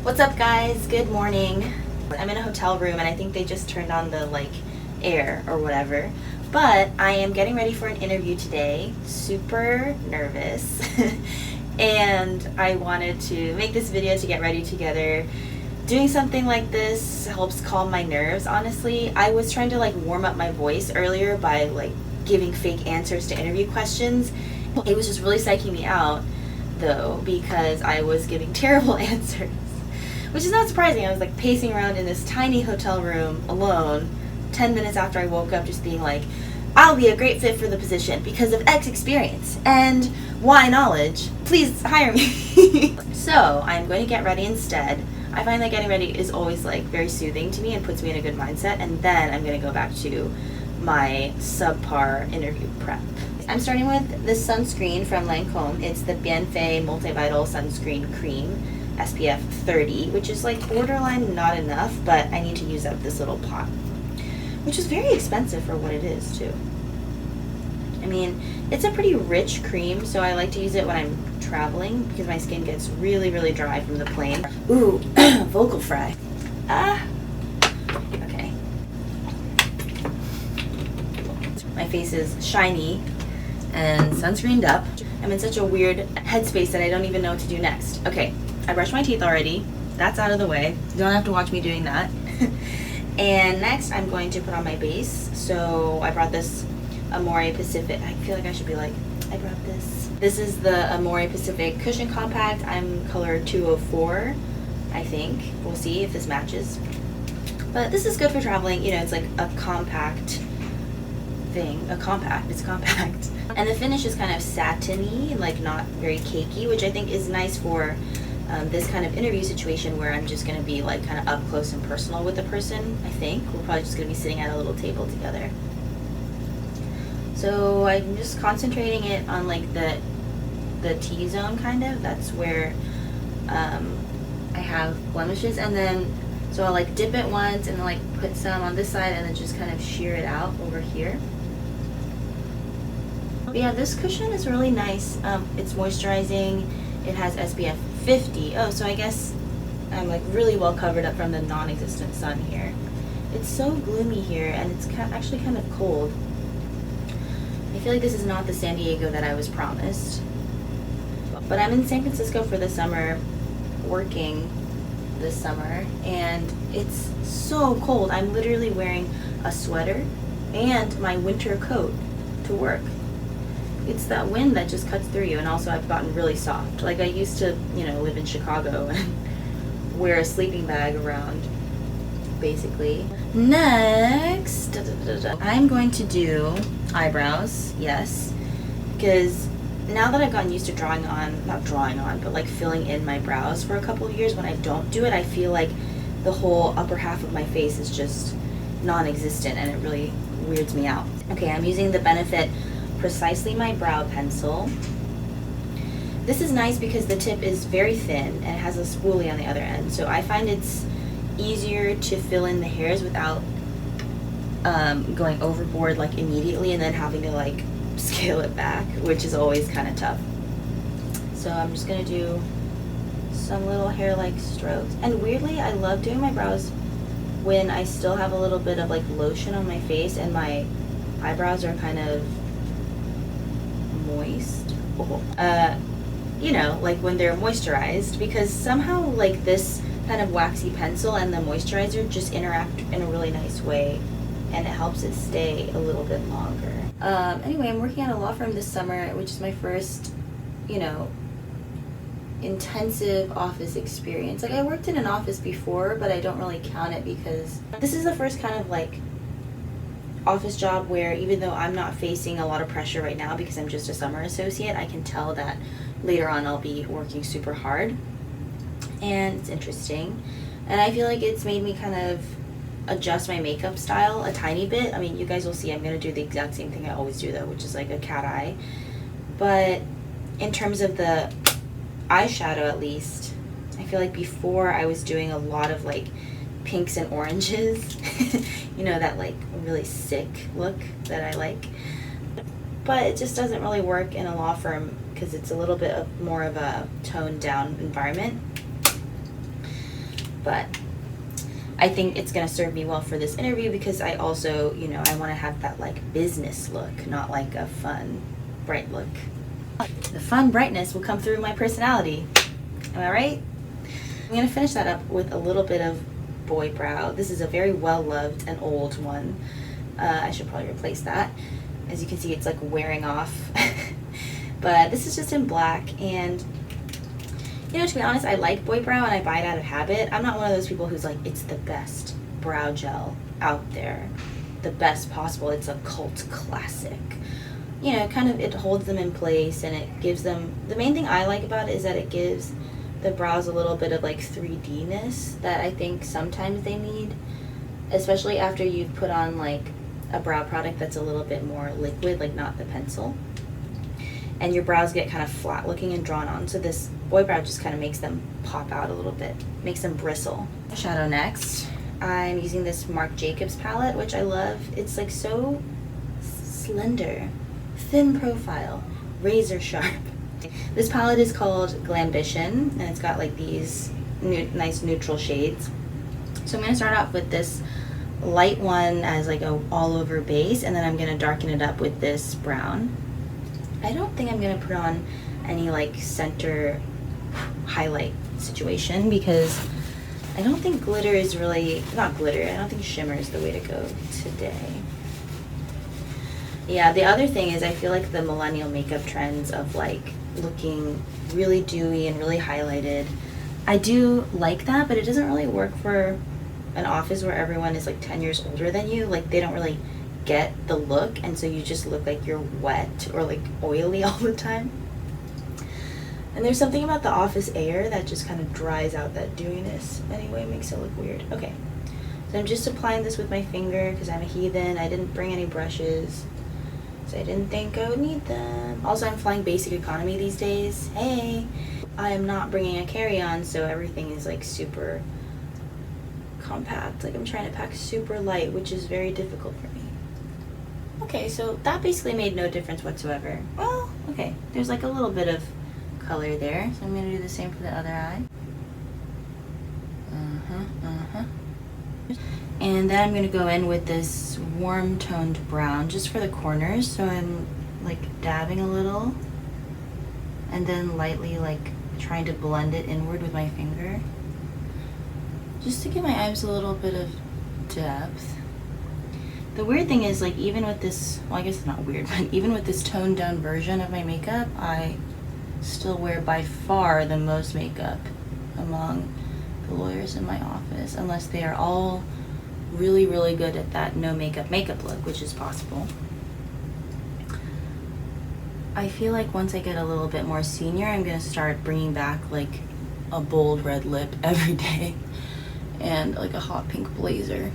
What's up, guys? Good morning. I'm in a hotel room and I think they just turned on the air or whatever, but I am getting ready for an interview today. Super nervous. And I wanted to make this video to get ready together. Doing something like this helps calm my nerves, honestly. I was trying to warm up my voice earlier by giving fake answers to interview questions. It was just really psyching me out though, because I was giving terrible answers. Which is not surprising. I was pacing around in this tiny hotel room alone 10 minutes after I woke up, just being like, I'll be a great fit for the position because of X experience and Y knowledge. Please hire me. So I'm going to get ready instead. I find that getting ready is always very soothing to me and puts me in a good mindset, and then I'm going to go back to my subpar interview prep. I'm starting with this sunscreen from Lancome. It's the Bienfait Multivital Sunscreen Cream, SPF 30, which is borderline not enough, but I need to use up this little pot, which is very expensive for what it is too. I mean, it's a pretty rich cream, so I like to use it when I'm traveling because my skin gets really, really dry from the plane. Ooh, vocal fry. Okay. My face is shiny and sunscreened up. I'm in such a weird headspace that I don't even know what to do next. Okay. I brushed my teeth already. That's out of the way. You don't have to watch me doing that. And next I'm going to put on my base. So I brought this Amore Pacific. I feel like I should be I brought this. This is the Amore Pacific Cushion Compact. I'm color 204, I think. We'll see if this matches. But this is good for traveling. You know, it's a compact thing. It's compact. And the finish is kind of satiny, not very cakey, which I think is nice for this kind of interview situation where I'm just going to be kind of up close and personal with the person. I think we're probably just going to be sitting at a little table together. So I'm just concentrating it on the T-zone kind of. That's where I have blemishes, and then so I'll dip it once and then put some on this side and then just kind of shear it out over here. But yeah, this cushion is really nice. It's moisturizing. It has SPF 50. Oh, so I guess I'm really well covered up from the non-existent sun here. It's so gloomy here, and it's actually kind of cold. I feel like this is not the San Diego that I was promised. But I'm in San Francisco for the summer, working this summer, and it's so cold. I'm literally wearing a sweater and my winter coat to work. It's that wind that just cuts through you, and also I've gotten really soft. I used to, live in Chicago and wear a sleeping bag around, basically. Next, I'm going to do eyebrows, yes, because now that I've gotten used to filling in my brows for a couple of years, when I don't do it, I feel like the whole upper half of my face is just non-existent, and it really weirds me out. Okay, I'm using the Benefit Precisely My Brow Pencil. This is nice because the tip is very thin and it has a spoolie on the other end, so I find it's easier to fill in the hairs without going overboard immediately and then having to scale it back, which is always kind of tough. So I'm just gonna do some little hair-like strokes, and weirdly I love doing my brows when I still have a little bit of lotion on my face and my eyebrows are kind of moist. When they're moisturized, because somehow this kind of waxy pencil and the moisturizer just interact in a really nice way, and it helps it stay a little bit longer. Anyway, I'm working at a law firm this summer, which is my first, intensive office experience. I worked in an office before, but I don't really count it because this is the first kind of office job where, even though I'm not facing a lot of pressure right now because I'm just a summer associate, I can tell that later on I'll be working super hard, and it's interesting, and I feel like it's made me kind of adjust my makeup style a tiny bit. I mean, you guys will see I'm going to do the exact same thing I always do though, which is a cat eye, but in terms of the eyeshadow, at least I feel like before I was doing a lot of pinks and oranges that really sick look that I like, but it just doesn't really work in a law firm because it's a little bit more of a toned down environment. but I think it's gonna serve me well for this interview because I also, you know, I wanna have that like business look, not like a fun, bright look. The fun brightness will come through my personality. Am I right? I'm gonna finish that up with a little bit of boy brow. This is a very well-loved and old one. I should probably replace that. As you can see, it's like wearing off. But this is just in black, and you know, to be honest, I like boy brow and I buy it out of habit. I'm not one of those people who's like, it's the best brow gel out there. The best possible. It's a cult classic. You know, kind of, it holds them in place and it gives them, the main thing I like about it is that it gives the brows a little bit of like 3D-ness that I think sometimes they need, especially after you've put on like a brow product that's a little bit more liquid, like not the pencil, and your brows get kind of flat looking and drawn on. So this boy brow just kind of makes them pop out a little bit, makes them bristle. Shadow next. I'm using this Marc Jacobs palette, which I love. It's like so slender, thin profile, razor sharp. This palette is called Glambition, and it's got like these nice neutral shades. So I'm going to start off with this light one as like a all over base, and then I'm going to darken it up with this brown. I don't think I'm going to put on any like center highlight situation because I don't think glitter is really, not glitter, I don't think shimmer is the way to go today. Yeah, the other thing is I feel like the millennial makeup trends of like looking really dewy and really highlighted, I do like that, but it doesn't really work for an office where everyone is like 10 years older than you. Like they don't really get the look, and so you just look like you're wet or like oily all the time. And there's something about the office air that just kind of dries out that dewiness. Anyway, it makes it look weird. Okay, so I'm just applying this with my finger because I'm a heathen. I didn't bring any brushes, so I didn't think I would need them. Also, I'm flying basic economy these days. Hey, I am not bringing a carry-on, so everything is like super compact. Like I'm trying to pack super light, which is very difficult for me. Okay, so that basically made no difference whatsoever. Well, okay, there's like a little bit of color there, so I'm gonna do the same for the other eye. And then I'm gonna go in with this warm toned brown just for the corners, so I'm like dabbing a little and then lightly like trying to blend it inward with my finger just to give my eyes a little bit of depth. The weird thing is, like, even with this, well, I guess it's not weird, but even with this toned down version of my makeup, I still wear by far the most makeup among the lawyers in my office, unless they are all really, really good at that no makeup look, which is possible. I feel like once I get a little bit more senior, I'm gonna start bringing back like a bold red lip every day and like a hot pink blazer.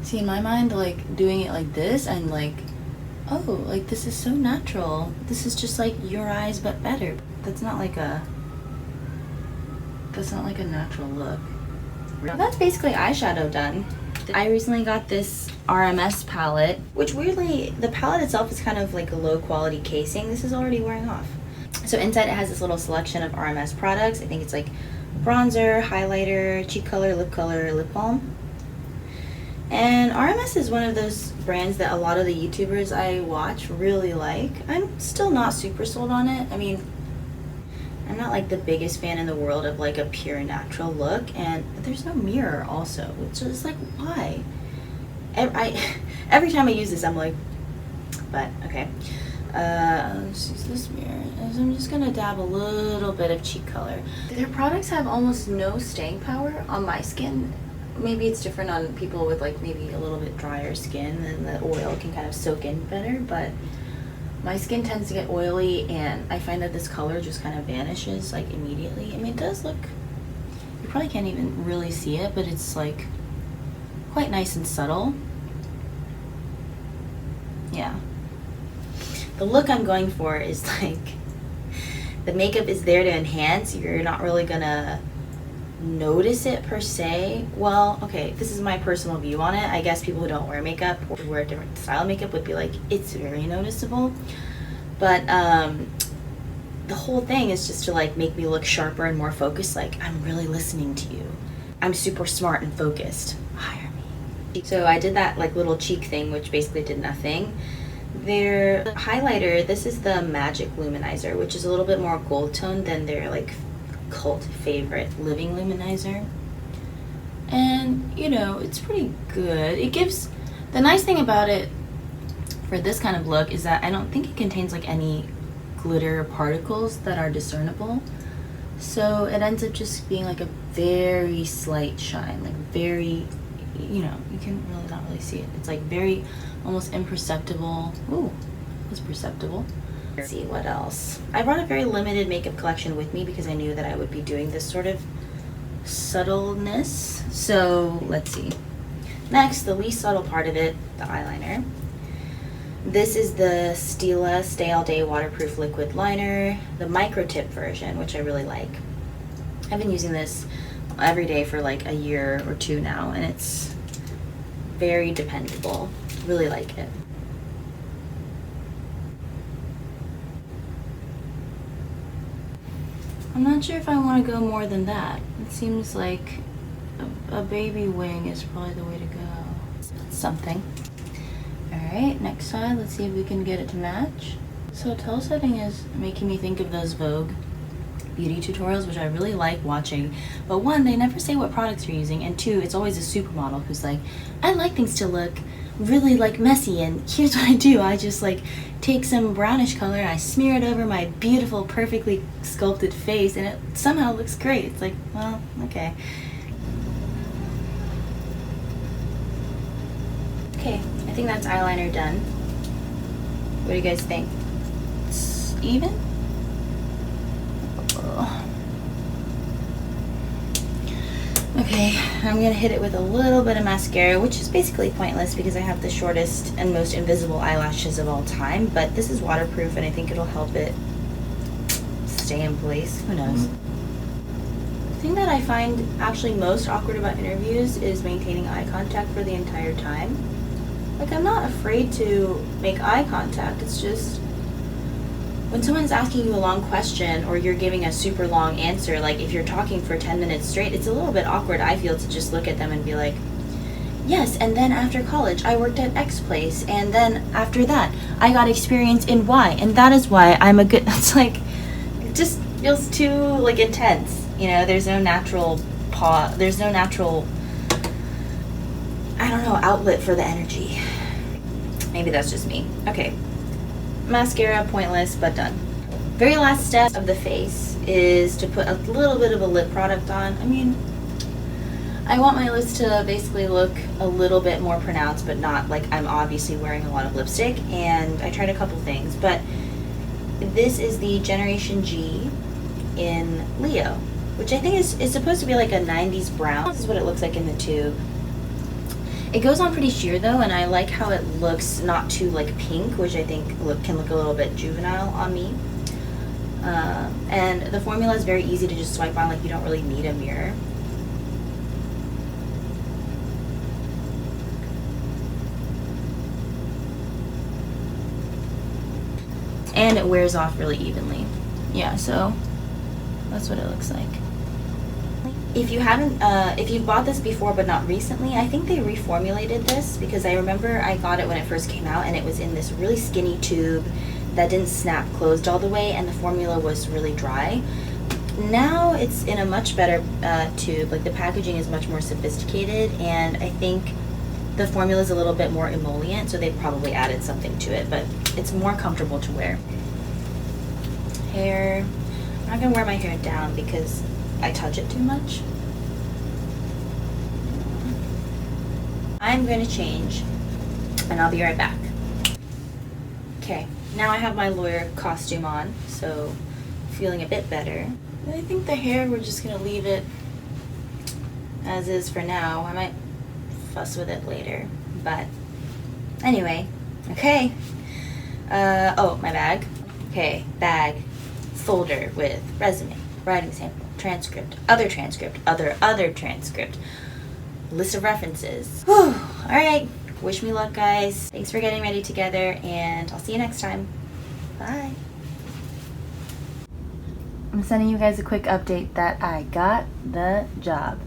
See, in my mind, like doing it like this and like, oh, like this is so natural. This is just like your eyes but better. That's not like a natural look. Well, that's basically eyeshadow done. I recently got this RMS palette, which weirdly, the palette itself is kind of like a low quality casing. This is already wearing off. So inside it has this little selection of RMS products. I think it's like bronzer, highlighter, cheek color, lip balm. And RMS is one of those brands that a lot of the YouTubers I watch really like. I'm still not super sold on it. I mean, I'm not like the biggest fan in the world of like a pure natural look, and there's no mirror also, which is like, why? Every time I use this, I'm like, but okay. Let's use this mirror. So I'm just gonna dab a little bit of cheek color. Their products have almost no staying power on my skin. Maybe it's different on people with like maybe a little bit drier skin, and the oil can kind of soak in better, but my skin tends to get oily, and I find that this color just kind of vanishes like immediately. I mean, it does look, you probably can't even really see it, but it's like quite nice and subtle. Yeah. The look I'm going for is like, the makeup is there to enhance. You're not really gonna notice it per se. Well, okay, this is my personal view on it. I guess people who don't wear makeup or wear a different style of makeup would be like, it's very noticeable. But the whole thing is just to like make me look sharper and more focused, like I'm really listening to you. I'm super smart and focused. Hire me. So I did that like little cheek thing, which basically did nothing. Their highlighter, this is the Magic Luminizer, which is a little bit more gold toned than their like cult favorite Living Luminizer. And you know, it's pretty good. It gives, the nice thing about it for this kind of look is that I don't think it contains like any glitter particles that are discernible. So it ends up just being like a very slight shine, like very, you know, you can really not really see it. It's like very almost imperceptible. Ooh, it was perceptible. Let's see what else. I brought a very limited makeup collection with me because I knew that I would be doing this sort of subtleness. So let's see. Next, the least subtle part of it, the eyeliner. This is the Stila Stay All Day Waterproof Liquid Liner, the micro tip version, which I really like. I've been using this every day for like a year or two now, and it's very dependable. Really like it. I'm not sure if I want to go more than that. It seems like a baby wing is probably the way to go. Something. Alright, next side, let's see if we can get it to match. So tone setting is making me think of those Vogue beauty tutorials, which I really like watching. But one, they never say what products you're using, and two, it's always a supermodel who's like, I like things to look really like messy, and here's what I do. I just like take some brownish color and I smear it over my beautiful, perfectly sculpted face, and it somehow looks great. It's like, well, okay. Okay, I think that's eyeliner done. What do you guys think? It's even? Okay, I'm gonna hit it with a little bit of mascara, which is basically pointless because I have the shortest and most invisible eyelashes of all time, but this is waterproof and I think it'll help it stay in place. Who knows? The thing that I find actually most awkward about interviews is maintaining eye contact for the entire time. Like, I'm not afraid to make eye contact, it's just when someone's asking you a long question or you're giving a super long answer, like if you're talking for 10 minutes straight, it's a little bit awkward, I feel, to just look at them and be like, yes, and then after college I worked at X place, and then after that I got experience in Y, and that is why I'm a good, it's like, it just feels too like intense, you know. There's no natural there's no natural, I don't know, outlet for the energy. Maybe that's just me. Okay. Mascara, pointless, but done. Very last step of the face is to put a little bit of a lip product on. I mean, I want my lips to basically look a little bit more pronounced, but not like I'm obviously wearing a lot of lipstick, and I tried a couple things, but this is the Generation G in Leo, which I think is supposed to be like a 90s brown. This is what it looks like in the tube. It goes on pretty sheer though, and I like how it looks not too like pink, which I think can look a little bit juvenile on me. And the formula is very easy to just swipe on, like you don't really need a mirror. And it wears off really evenly. Yeah, so that's what it looks like. If you haven't, if you've bought this before but not recently, I think they reformulated this, because I remember I got it when it first came out and it was in this really skinny tube that didn't snap closed all the way, and the formula was really dry. Now it's in a much better tube, like the packaging is much more sophisticated, and I think the formula is a little bit more emollient, so they probably added something to it, but it's more comfortable to wear. Hair, I'm not gonna wear my hair down because I touch it too much. I'm going to change and I'll be right back. Okay, now I have my lawyer costume on, so feeling a bit better. I think the hair, we're just going to leave it as is for now. I might fuss with it later, but anyway, okay. Oh, my bag. Okay, bag, folder with resume, writing sample, transcript, other transcript, other transcript, list of references. Whew. All right, wish me luck, guys. Thanks for getting ready together, and I'll see you next time. Bye. I'm sending you guys a quick update that I got the job.